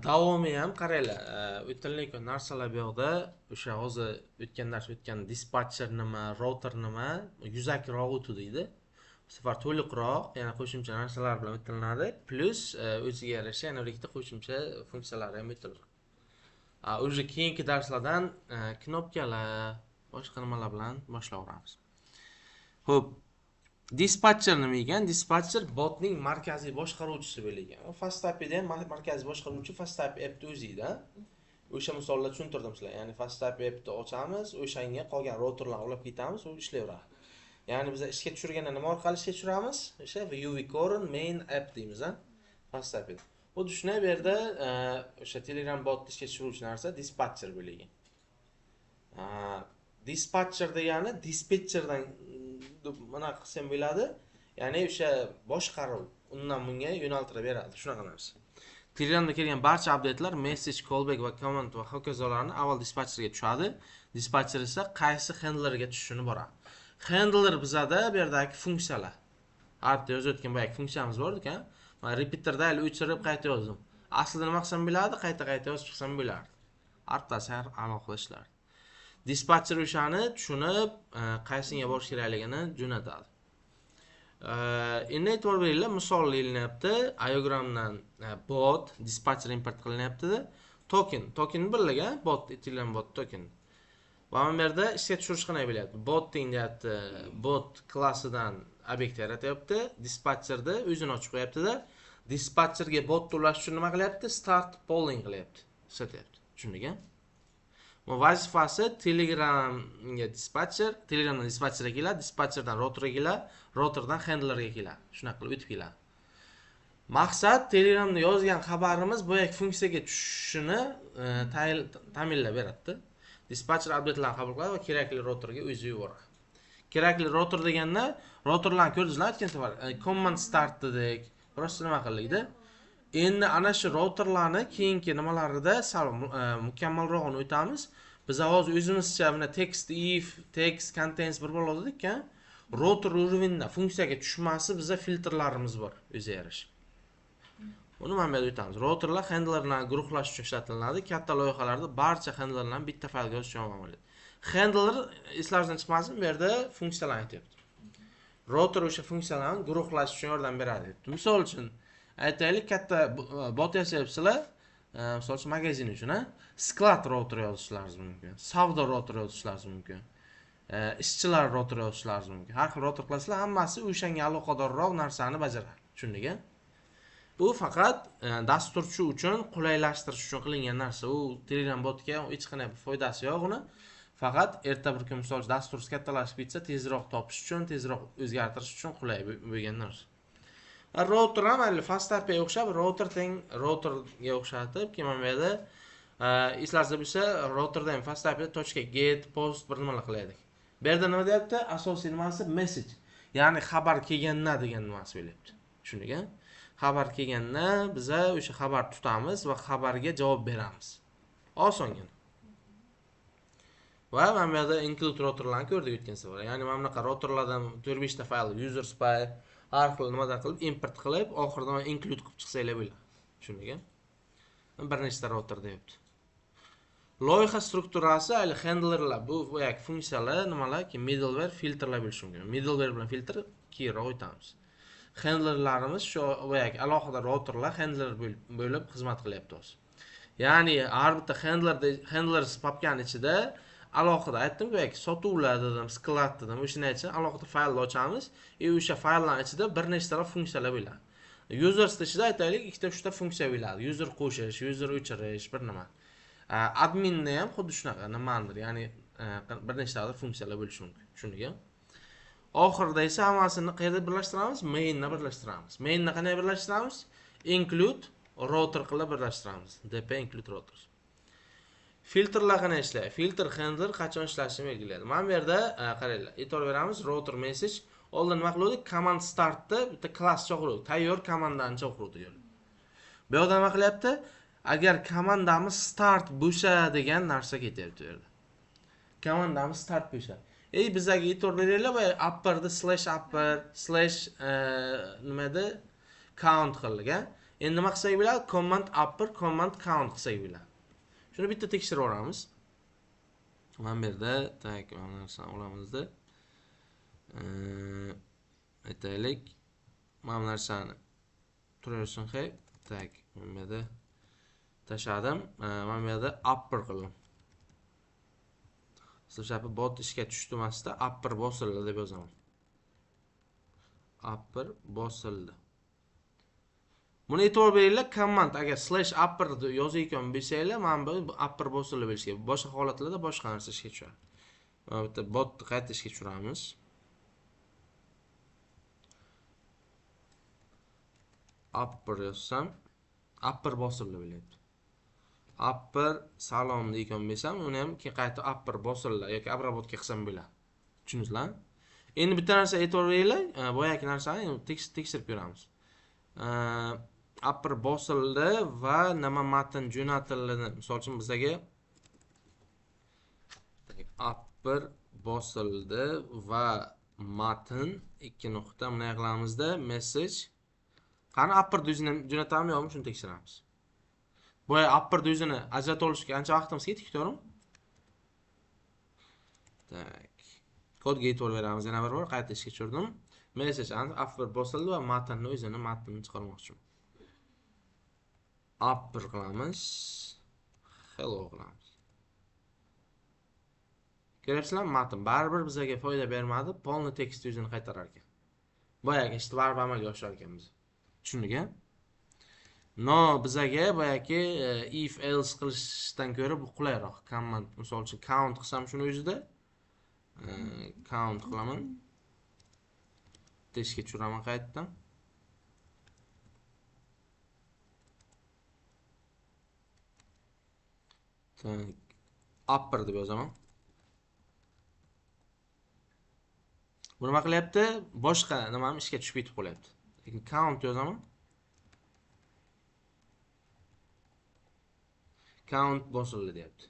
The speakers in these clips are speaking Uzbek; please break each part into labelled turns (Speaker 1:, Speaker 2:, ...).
Speaker 1: Davomi ham qaranglar, o'tganlik narsalar bu yoqda o'sha hozir o'tgan dispatcher nima, router nima, yuzakroq o'tdi. Bu safar to'liqroq, yana qo'shimcha narsalar bilan o'tiladi. Plus o'ziga yarasha yana bir ikkita qo'shimcha funksiyalari ham o'tiladi. Уже keyingi darslardan knopkalar, boshqa nimalar bilan boshlayveramiz. Xo'p, dispatcher nima ekan? Dispatcher botning markaziy boshqaruvchisi bo'lgan. FastAP'da ham markaziy boshqaruvchi FastAP app'ni o'zida. O'sha misolda tushuntirdim sizlarga. Ya'ni FastAP app'ni ochamiz, o'shanga qolgan routerlarni olib ketamiz, u ishlayveradi. Ya'ni biz ishga tushirganda nima orqali ishga tushiramiz? O'sha UV-Core main app deymiz, FastAP'da. Xuddi shunday bu yerda o'sha Telegram botni ishga tushiruvchi narsa dispatcher bo'lgan. Dispatcher degani dispetcherdan mana qilsam bo'ladi. Ya'ni o'sha boshqaruv undan bunga yo'naltirib beradi, shunaqa narsa. Telegramda kelgan barcha update'lar, message, callback va comment va hokazolarni avval dispatcherga tushadi. Dispatcher esa qaysi handlerga tushishini boradi. Handler bizada bu yerdagi funksiyalar. Artda yozayotgan boyagi funksiyamiz bor ekan. Men repeaterda o'chirib qayta yozdim. Aslida nima qilsam bo'ladi? Qayta yozib chiqsam bo'lardi. Arttasi aloqali ishlar. Dispatcher o'shani tushunib, qaysiga borish kerakligini jo'natadi. Endi e'tibor beringlar, misol ilinyapti. Iogramdan bot dispatcher import qilinyapti. Token birlagan bot, Telegram bot token. Va bu yerda ishga tushirish qanday bo'lyapti? Bot deyapti. Bot klassidan obyekt yaratyapti. Dispatcherda o'zini ochib qo'yapti-da. Dispatcherga bot ulash uchun nima qilyapti? Start polling qilyapti. Sotyapti. Tushundingmi? Vazifasi Telegramga dispatcher, Telegramdan dispatcherga keladi, dispatcherdan routerga keladi, routerdan handlerga keladi. Shunaqa qilib o'tib keladi. Maqsad Telegramda yozgan xabarimiz boyagi funksiyaga tushishini ta'minlab beradi. Dispatcher update'larni qabul qiladi va kerakli routerga o'zi yuboradi. Kerakli router deganda routerlarni ko'rdingizlar, aytgan safar command start dedik. Prosta nima qildikda? Endi ana shu routerlarni keyingi nimalarida sal mukammalroqini o'tamiz. Biz hozir o'zimizcha mana text if, text contains bir bo'ladi dedik-ku. Router urovenda funksiyaga tushmasi bizda filtrlarimiz bor, o'ziga yarasha. Uni mana bu yerda o'tamiz. Routerlar handlerlarni guruhlash uchun ishlatiladi. Katta loyihalarda barcha handlerlarni bitta faylga yozish mumkin. Handler eslaringizdan chiqmasin, bu yerda funksiyalarni aytyapti. Router o'sha funksiyalarni guruhlash uchun yordam beradi. Misol uchun aytaylik, katta bot yasayapsizlar, misol uchun magazin uchun, sklad router yozishlaringiz mumkin, savdo router yozishlaringiz mumkin, ishchilar router yozishlaringiz mumkin. Har xil router qilasizlar, hammasi o'shanga aloqadorroq narsani bajaradi. Tushundingmi? Bu faqat dasturchi uchun qulaylashtirish uchun qilingan narsa. U Telegram botga hech qanday foydasi yo'q uni. Faqat erta bir kun misol uchun dasturimiz kattalashib ketsa, tezroq topish uchun, tezroq o'zgartirish uchun qulay bo'lgan narsa. Router ham FastAP'ga o'xshab, routerga o'xshatib, keyin bu yerda eslaringizda bo'lsa, routerda ham FastAP'da .get, post bir nimalar qilaydik. Bu yerda nima deyapti? Asosiy nimasi message. Ya'ni xabar kelganda degan nimasi bo'lyapti. Tushundingmi? Xabar kelganda biz o'sha xabar tutamiz va xabarga javob beramiz. Osongina. Va mana bu yerda include routerlarni ko'rdik o'tgan safar. Ya'ni mana bunaqa routerlardan 4-5 ta fayl user spy har xil nimadan qilib import qilib, oxirida include qilib chiqsanglar bo'ladi. Tushundingmi? Bir nechta router deyapti. Loyiha strukturasi hali handlerlar, bu yoki funksiyalar nimalarki middleware filtrlar bo'lishi mumkin. Middleware bilan filtr keyinroq o'tamiz. Handlerlarimiz shu yoki alohida routerlar handler bo'lib xizmat qilyapti o'zi. Ya'ni har bitta handler papkani ichida alohida aytdim-ku, yoki sotuvlar dedim, sklad dedim, o'shani uchun alohida faylni ochamiz. O'sha fayllar ichida bir nechta funksiyalar bo'ladi. Users ichida aytaylik, ikkita uchta funksiya bo'ladi. User qo'shish, user o'chirish, bir nima. Adminda ham xuddi shunaqa nimadir, ya'ni bir nechta funksiyalar bo'lishi mumkin. Tushundingmi? Oxirida esa hammasini qayerda birlashtiramiz? Mainda birlashtiramiz. Mainda qanday birlashtiramiz? Include router qilib birlashtiramiz. dp include router. Filtrlar qanday ishlaydi? Filter handler qachon ishlashini belgilaydi. Mana bu yerda qaranglar, e'tibor beramiz, router message oldin nima qildik? Command startda bitta klass chaqirdik. Tayyor komandani chaqirdik. Bu yerda nima qilyapti? Agar komandamiz start bo'lsa degan narsa ketyapti bu yerda. Komandamiz start bo'lsa. Bizga e'tibor beringlar va upperni /upper nimada count qildik, a. Endi nima qilsak bo'ladi? Command upper, command count qilsak bo'ladi. Shuni bitta tekshirib olamiz. Mana bu yerda tak mana narsani olamizda. Aytaylik. Mana bu narsani turaversin hay. Tak, mana bu yerda tashladim. Mana bu yerda upper qildim. /upper bot ishga tushdi emasda, upper bosildi deb yozaman. Upper bosildi. Buni e'tibor beringlar, command agar /upper yozayotgan bo'lsanglar, mana bu upper bosildi bo'lishi kerak. Boshqa holatlarda boshqa narsa ishga tushadi. Mana bitta botni qayta ishga tushiramiz. Upper yozsam, upper bosildi bo'lyapti. Upper salom deyotgan bo'lsam, uni ham keyin qayta upper bosildi yoki abrabotga qilsam bo'ladi. Tushundingizlar? Endi bitta narsa e'tibor beringlar, boyagi narsani tekshirib ko'ramiz. Upper bosildi va nima matn jo'natildi. Misol uchun bizga upper bosildi va matn 2 nuqta bunday qilamizda message. Qani upper o'zini jo'natammi yo'qmi shuni tekshiramiz. Boya upper o'zini ajratib olishga qancha vaqtimiz ketdi, to'g'rimi? Tak. Kodga e'tibor beramiz. Yana bir bor qayta ishga tushirdim. Message upper bosildi va matnni o'zini matnini chiqarmoqchiman. Upper qilamiz. Hello qilamiz. Ko'ryapsizlarmi? Matn baribir bizga foyda bermadi. Polni tekst o'zini qaytarar ekan. Boyagi ishni baribir amalga oshirar ekanmiz. Tushundingmi? No, bizga boyagi if else qilishdan ko'ra bu qulayroq. Command, misol uchun count qilsam shuni o'zida count qilaman. Teshga tushiraman qaytadan. Upper deb yozaman. Bu nima qilyapti? Boshqa nimam ishga tushib ketib qolyapti. Lekin count yozaman. Count bosildi deyapti.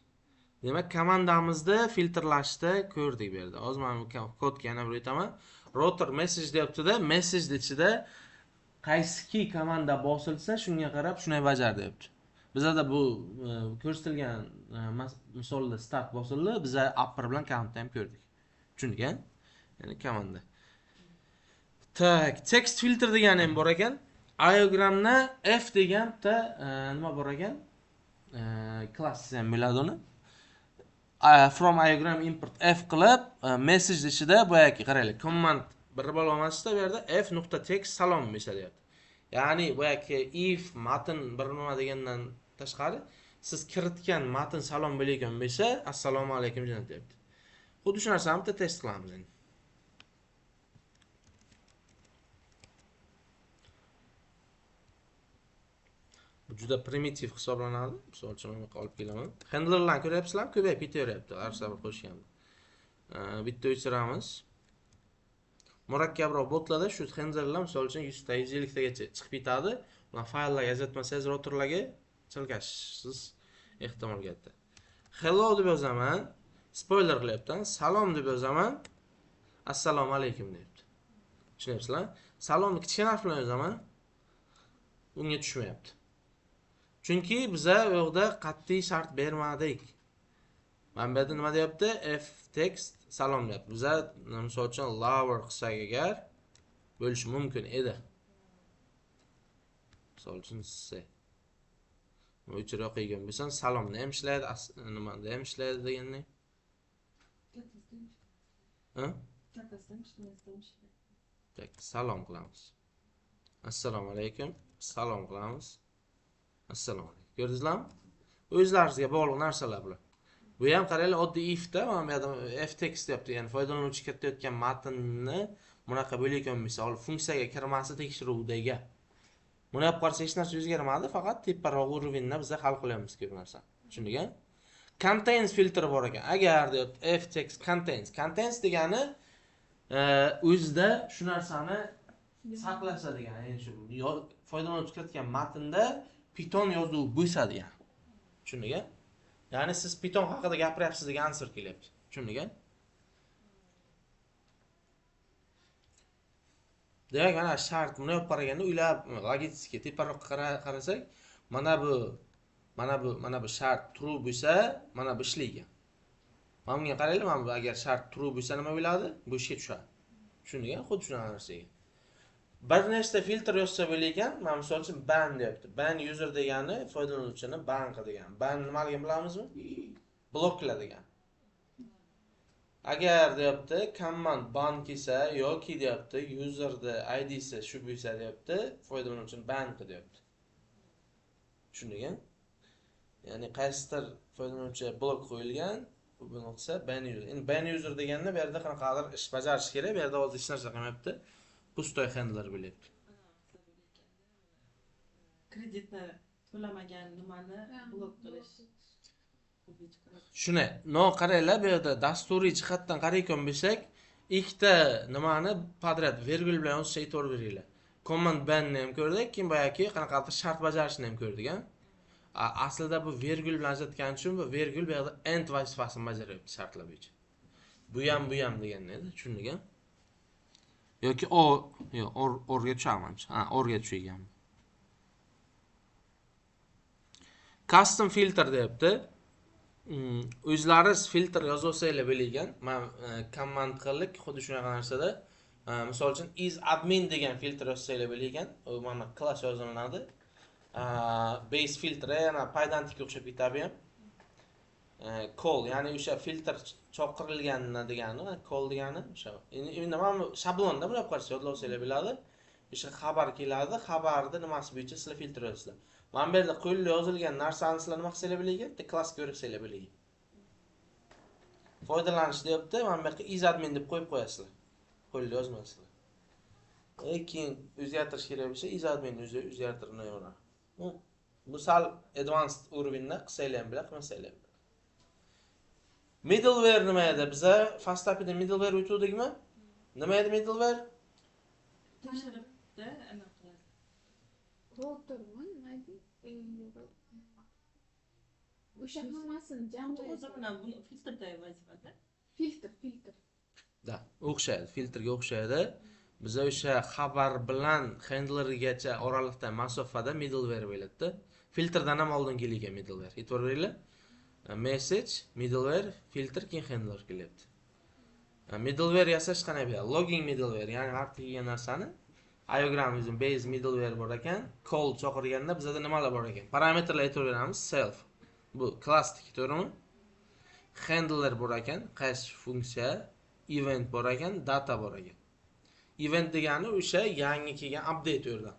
Speaker 1: Demak, komandamizni filtrlashda ko'rdik bu yerda. Hozir men kodga yana bir o'taman. Router message deyapti-da, message ichida qaysiki komanda bosilsa, shunga qarab shunday bajar deyapti. Bizda bu ko'rsatilgan misolda start bosildi, biz upper bilan countni ham ko'rdik. Tushundingmi? Ya'ni komanda. Tak, text filter degani ham bor ekan. Iogramda f degan bitta nima bor ekan? Class ham bo'ladi uni. From iogram import f qilib, message ichida boyagi qaranglar, command bir bo'lmasida bu yerda f.text salom bo'lsa deyapti. Ya'ni boyagi if matn bir nima degandan tashqari siz kiritgan matn salom bo'layotgan bo'lsa, assalomu alaykum deyapti. Xuddi shu narsani bitta test qilamiz endi. Bu juda primitiv hisoblanadi. Misol uchun uni olib kelaman. Handlerlarni ko'ryapsizlarmi? Ko'payib ketaveryapti. Har safar qo'shganda. Bitta o'chiramiz. Murakkabroq botlarda shu handlerlar misol uchun 100 ta, 150 tagacha chiqib ketadi. Ular fayllarga ajratmasangiz routerlarga chalkashsiz ehtimol katta. Hello deb yozaman. Spoiler qilyapman. Salom deb yozaman. Assalomu alaykum deyapti. Tushunyapsizlar? Salomni kichkina harf bilan yozaman. Unga tushmayapti. Chunki biza u yoqda qat'iy shart bermadik. Mana bu yerda nima deyapti? F text salom deyapti. Biza misol uchun lower qilsak agar bo'lishi mumkin edi. Misol uchun C. O'chirib qo'ygan bo'lsam salomni ham ishlaydi, nimada ham ishlaydi deganni. Tak, salom qilamiz. Assalomu alaykum. Salom qilamiz. Assalomu alaykum. Ko'rdingizlarmi? O'zlaringizga bog'liq narsalar bular. Bu ham qaranglar oddiy if-da, mana bu yerda f text deyapti. Ya'ni foydalanuvchi kiritayotgan matnni bunaqa bo'layotgan bo'lsa, funksiyaga kirmasi tekshiruvdagi. Buni olib qarasa hech narsa o'zgarmadi, faqat teparoq urovenda biz hal qilyapmiz ko'p narsa. Tushundingmi? Contains filtri bor ekan. Agar deyapti f text contains degani o'zida shu narsani saqlasa degani. Ya'ni shu foydalanuvchi kiritgan matnda Python yozuvi bo'lsa degan. Tushundingmi? Ya'ni siz Python haqida gapiryapsiz degan answer kelyapti. Tushundingmi? Demak, ana shart buni olib qaraganda uylab logически teparoqqa qarasak, mana bu shart true bo'lsa, mana bu ishlaydi. Mana bunga qaranglar, mana bu agar shart true bo'lsa nima bo'ladi? Bu ishga tushadi. Tushundingmi? Xuddi shunaqa narsaga. Bir nechta filtr yozsa bo'lar. Mana misol uchun ban deyapti. Ban user degani foydalanuvchini ban qiladigan. Ban nimaligini bilamizmi? Blokla degan. Agar deyapti command ban kelsa yoki deyapti userni idsi shu bo'lsa deyapti foydalanuvchini ban qil deyapti. Tushundingmi? Ya'ni qaysidir foydalanuvchi blok qo'yilgan, bu bo'lsa ban user. Endi ban user deganda bu yerda qanaqadir ish bajarish kerak, bu yerda hozir hech narsa qilmayapti. Pustoy handler bo'lyapti.
Speaker 2: Kreditni to'lamagan nimani blok qilish.
Speaker 1: Shuni, qaranglar, bu yerda dasturiy jihatdan qarayotgan bo'lsak, ikkita nimani podrad virgul bilan yozishni aytib beringlar. Command ban-ni ham ko'rdik, keyin boyagi qanaqadir shart bajarishni ham ko'rdik, ha? Aslida bu virgul bilan ajratgani uchun bu virgul bu yerda end vazifasini bajaryapti shartlar bo'yicha. Bu ham degan edi, tushundingmi? Yoki orga tushamanchi. Orga tushigan. Custom filter deyapti. O'zlaringiz filtr yozolsanglar bo'lagan. Men command qildik, xuddi shunaqa narsada. Misol uchun is admin degan filtr yozsanglar bo'lagan. U mana class yoziladi. Base filter yana Pydantikga o'xshab ketadi ham. Call, ya'ni o'sha filtr choqirilgan degani, call degani o'sha. Endi mana shablonda bunday qarasa yodlab bo'ladi. O'sha xabar keladi, xabarni nimasi bo'yicha sizlar filtr yozasizlar. Mana bu yerda qo'lda yozilgan narsani sizlar nima qilsanglar bo'ladi? Bitta klassga o'rgsanglar bo'ladi. Foydalanish deyapti, mana bu yerga isadmin deb qo'yib qo'yasizlar. Qo'lda yozmaysizlar. Keyin o'zgartirish kerak bo'lsa, isadminni o'zgartirib qo'yaveradi. Bu sal advanced уровеньda qilsanglar ham bo'ladi, qilmasanglar ham bo'ladi. Middleware nima edi? Biza fast API'da middleware o'tdikmi? Nima edi middleware?
Speaker 2: Tekshiribda ana qiladi.
Speaker 3: Routermi? Nima edi? O'sha hammasini jamlaydi.
Speaker 2: O'zi bilan buni filtrdagi vazifada.
Speaker 3: Filtr.
Speaker 1: Da, o'xshaydi, filtrga o'xshaydi. Biza o'sha xabar bilan handlergacha oraliqda masofada middleware bo'ladi. Filtrdan ham oldin kelgan middleware. E'tibor beringlar. Message, middleware, filter, keyin handler kelyapti. Middleware yasash qanday bo'ladi? Logging middleware, ya'ni vaqt kelgan narsani iogramimizning base middleware bor ekan, call chaqirganda bizda nimalar bor ekan? Parametrlar aytib beramiz, self. Bu classdek, to'g'rimi? Handler bor ekan, qaysi funksiya, event bor ekan, data bor ekan. Event degani o'sha yangi kelgan update o'rdan.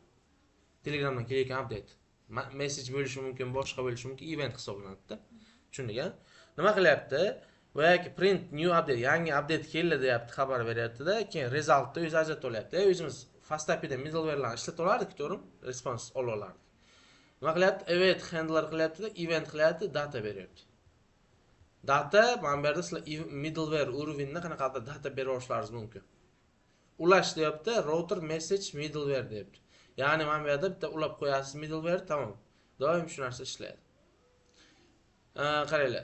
Speaker 1: Telegramdan kelgan update. Message bo'lishi mumkin, boshqa bo'lishi mumkin, event hisoblanadi-da. Tushundingmi? Nima qilyapti? Boyagi print new update, yangi update keldi deyapti, xabar beryapti-da, keyin resultni o'zi ajratib olyapti. O'zimiz fast API'da middleware'larni ishlatib olardik, to'g'rimi? Response ola olardik. Nima qilyapti? Await handler qilyapti-da, event qilyapti, data beryapti. Data, mana bu yerda sizlar middleware urovingda qanaqadir data bera olishlaringiz mumkin. Ulash deyapti, router message middleware deyapti. Ya'ni mana bu yerda bitta ulab qo'yasiz middleware, tamom. Doim shu narsa ishlaydi. Qaranglar,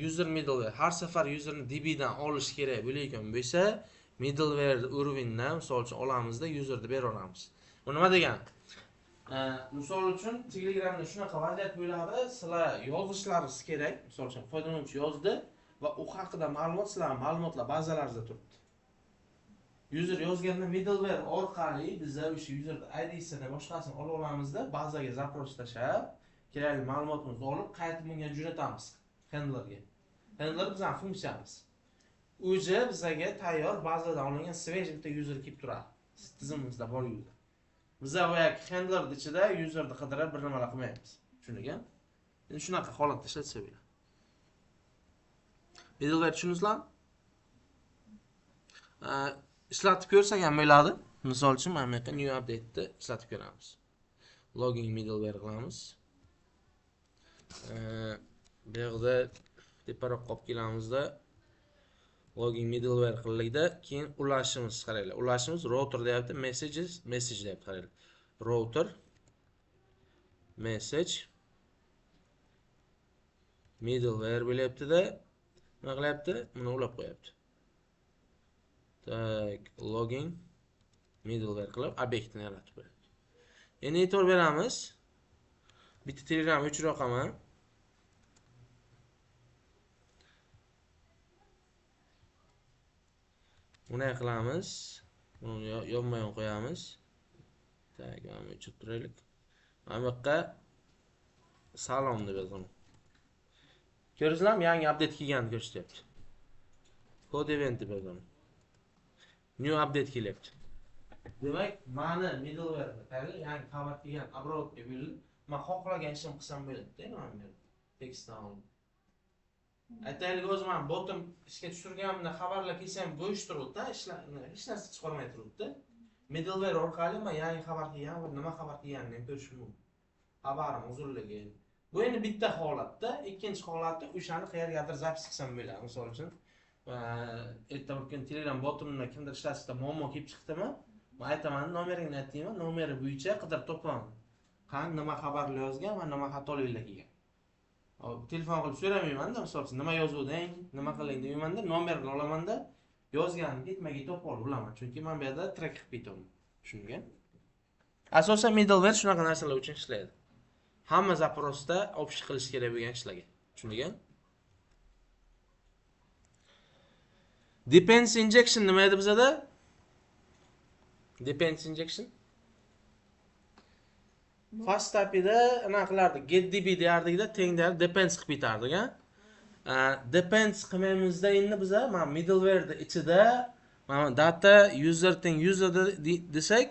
Speaker 1: user middleware har safar userni DB dan olish kerak bo'lgan bo'lsa, middleware urovingdan misol uchun olamizda userni bera olamiz. Bu nima degani? Misol uchun Telegramda shunaqa vaziyat bo'ladi, sizlar yozishlaringiz kerak. Misol uchun foydalanuvchi yozdi va u haqida ma'lumot sizlar ma'lumotlar bazalaringizda turibdi. User yozganda middleware orqali biz o'sha userning ID'sini boshqasini olib olamizda, bazaga zapros tashab, kerakli ma'lumotimizni olib, qaytib bunga jo'natamiz handlerga. Handler bizning funksiyamiz. O'zi bizga tayyor bazadan olingan switch bitta user kelib turadi. Tizimimizda bor user. Biz boyagi handler ichida userni qidirib bir nimalar qilmaymiz. Tushundingmi? Endi shunaqa holatda ishlatsa bo'ladi. Middleware tushundingizmi? Ishlatib ko'rsak ham bo'ladi. Misol uchun mana bu yerga new update ni ishlatib ko'ramiz. Logging middleware qilamiz. Bu yerda teparoq qolib kelamizda logging middleware qilaylikda, keyin ulashimiz qaranglar. Ulashimiz router deyapti, message deyapti qaranglar. Router message middleware bo'lyapti-da, nima qilyapti? Buni ulab qo'yapti. Tak, logging Middleware qilib obyektni yaratib beradi. Endi e'tibor beramiz. Bitta Telegram 3 raqami. Buni qilamiz. Buni yonma-yon qo'yamiz. Tak, mana o'chirib turaylik. Mana bu yoqqa salom deb yozaman. Ko'rsizlarmi, yangi update kelganini ko'rsatyapti. Code event deb yozaman. New update kelyapti. Demak, mani middleware tagli yangi qavat kelgan оборотga berilib, men xohlagan ishim qilsam bo'ladi-da, mana bu tekstdan olib. Aytaylik, o'zim ham botim ishga tushirganimda xabarlar kelsa ham bo'sh turibdi, ishlarni hech narsa chiqarmay turibdi. Middleware orqali men yangi xabar kelgan va nima xabar kelganini ham ko'rishim mumkin. Xabarim uzunligi. Bu endi bitta holatda, ikkinchi holatda o'shani qayergadir zapis qilsam bo'ladi. Misol uchun, ertaga bir kun Telegram botimda kimdir ishlatishda muammo kelib chiqdimi? Men aytaman, nomeringni aytayman, nomeri bo'yicha qidirib topaman. Qani nima xabarlar yozgan va nima xatoliklar kelgan. Telefon qilib so'ramayman-da, misol uchun nima yozuvding, nima qiling deymanda, nomerni olamanda, yozganini ketma-ket topib olib bilaman, chunki men bu yerda track qilib ketaman. Tushungan? Asosan middleware shunaqa narsalar uchun ishlaydi. Hamma zaprosda общий qilish kerak bo'lgan ishlarga. Tushungan? Dependency injection nima edi bizda? Dependency injection fast API'da anaqa qilardik, getDB deyardik-da, tengda depends qilib bitardik, ha? Depends qilmaymizda endi biza mana middleware ichida mana data user teng user desak,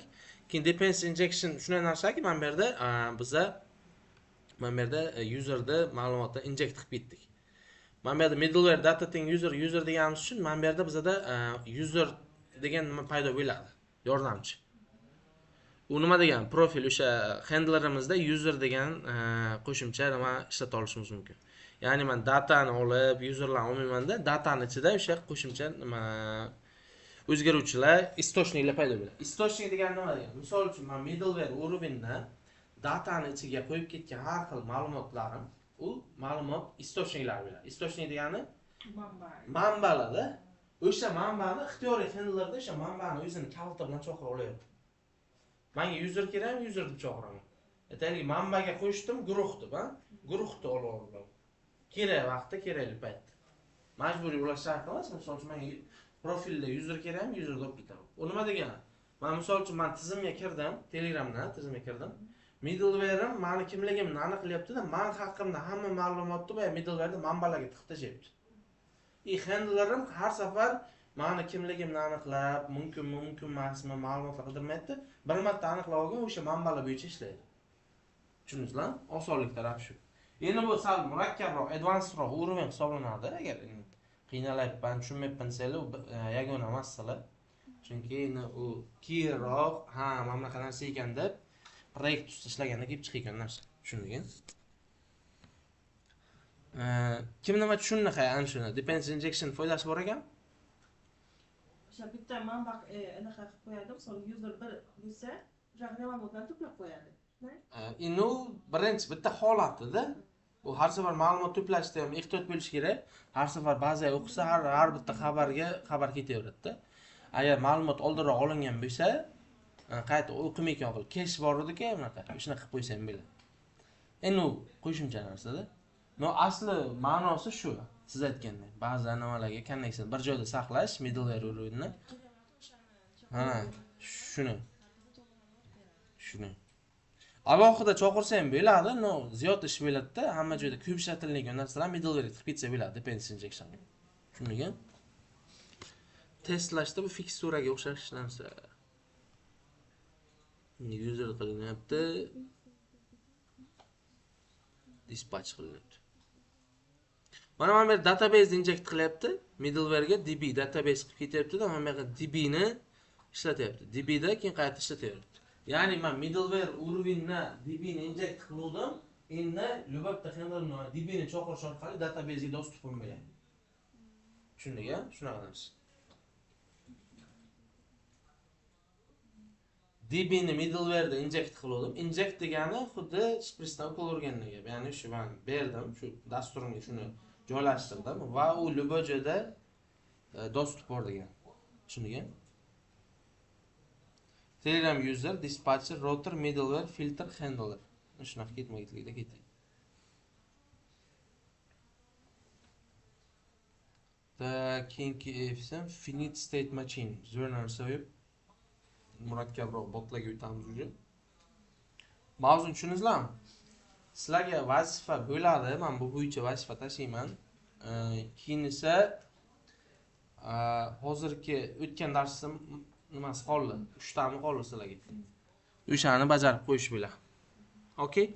Speaker 1: keyin dependency injection shunday narsaki, mana bu yerda biza mana bu yerda userni ma'lumotni inject qilib bitdik. Mana bu yerda middleware data teng user deganimiz uchun mana bu yerda bizada user degan nima paydo bo'ladi, yordamchi. U nima degan? Profil o'sha handlerimizda user degan qo'shimcha nima ishlata olishimiz mumkin. Ya'ni men datani olib, userlarni olmayman-da, datani ichida o'sha qo'shimcha nima o'zgaruvchilar, istochniklar paydo bo'ladi. Istochnik degani nima degani? Misol uchun men middleware urovenda datani ichiga qo'yib ketgan har xil ma'lumotlarim, u ma'lumot istochniklari bo'ladi. Istochnik degani manbalarda, o'sha manbani ixtiyoriy handlerda o'sha manbani o'zini kaliti bilan chaqira olyapti. Menga user kerak, user deb chaqiraman. Aytaylik, manbaga qo'shdim guruh deb, ha? Guruhni olib olaman. Kerak vaqtda, kerakli paytda. Majburiy ulash shart emas, misol uchun menga profilda user kerak, user deb ketaman. U nima degani? Men misol uchun men tizimga kirdim, Telegramdan tizimga kirdim. Middleware'im meni kimligimni aniqlayapti-da, men haqimda hamma ma'lumotni bu middleware'da manbalarga tiqtashyapti. Handlerim har safar meni kimligimni aniqlab, mumkin emasmi ma'lumotlar qidirmayapti. Bir marta aniqlab olgan o'sha manbalar bo'yicha ishlaydi. Tushundingizmi? Osonlik tarafi shu. Endi bu sal murakkabroq, advancedroq uровень hisoblanadi agar qiynalayapman, tushunmayapman desanglar, yagona masala. Chunki u keyinroq, mana bunaqa narsa ekan deb proyekt ustida ishlaganda kelib chiqgan narsa. Tushundingmi? Kim nima tushunadi ana shuni? Dependency injection foydasi bor ekan?
Speaker 2: O'sha bitta manba anaqa qilib qo'yadi, misol user bir bo'lsa, o'sha ma'lumotlarni to'plab qo'yadi.
Speaker 1: Endi birinchi bitta holatida u har safar ma'lumot to'plashda ham ehtiyot bo'lish kerak. Har safar bazaga o'qisa, har bitta xabarga xabar ketaveradi-da. Agar ma'lumot oldinroq olingan bo'lsa, qayta o'qimaykan qilib cache bor edi-ku, bunaqa. Shuni qilib qo'ysam bo'ladi. Endi u qo'shimcha narsa-da. No asli ma'nosi shu. Siz aytgandek, ba'zi nimalarga connection bir joyda saqlash, middleware urovini. Shuni. Alohida chaqirsa ham bo'ladi, no ziyod ish bo'ladi-da, hamma joyda ko'p ishlatiladigan narsalar middleware qilib ketsa bo'ladi, dependency injection. Tushundingmi? Testlashda bu fiksturaga o'xshash narsa. User qilinyapti. Dispatch qilinyapti. Mana bu yerda database inject qilyapti. Middleware'ga DB database qilib ketyapti-da, mana bu yerda DB ni ishlatyapti. DB da keyin qayta ishlatyapti. Ya'ni men middleware urovini DB ni inject qildim. Endi любой handlerni DB ni chaqirish orqali database ga dostupim bo'ladi. Tushundingmi? Shunaqa narsa. DB ni middleware'da inject qildim. Inject degani xuddi shpritsdan ukol urgandek gap. Ya'ni shu men berdim, shu dasturimga shuni joylashtirdim va u любой joyda dostup bor degan. Tushundingmi? Telegram user, dispatcher, router, middleware, filter, handler. Shunaqa ketma-ketlikda ketadi. Keyingi esa finite state machine. Zo'r narsa yo'q. Murakkabroq botlarga o'tamiz uje. Mavzuni tushundingizlarmi? Sizlarga vazifa bo'ladi. Men bu bo'yicha vazifa tashlayman. Keyin esa hozirgi o'tgan darsim nimasi qoldi? 3 tami qoldi sizlarga. O'shani bajarib qo'yish bilan. Okay?